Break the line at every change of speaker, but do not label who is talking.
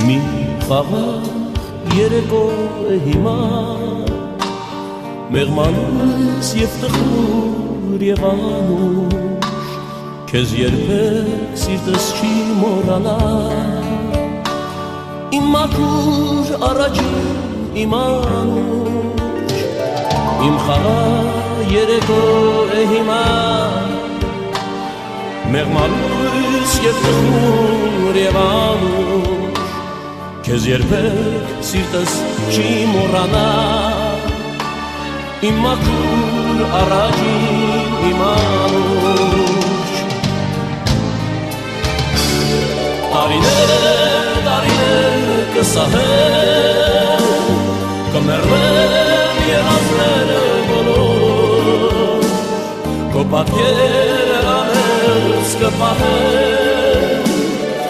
մի խաղաղ երեկո է հիմա մեղմանուց և տխուր և անուշ քեզ երբեք սիրտս չի մոռանա իմ մաքուր առաջին իմ անուշ իմ խաղաղ երեկո է հիմա մեղմանուց և տխուր և անուշ քեզ երբեք սիրտս չի մոռանա իմ մաքուր առաջին իմ անուշ տարիներ կսահեմ կմեռնեմ երազները բոլոր քո պատկերը անելս կպահեմ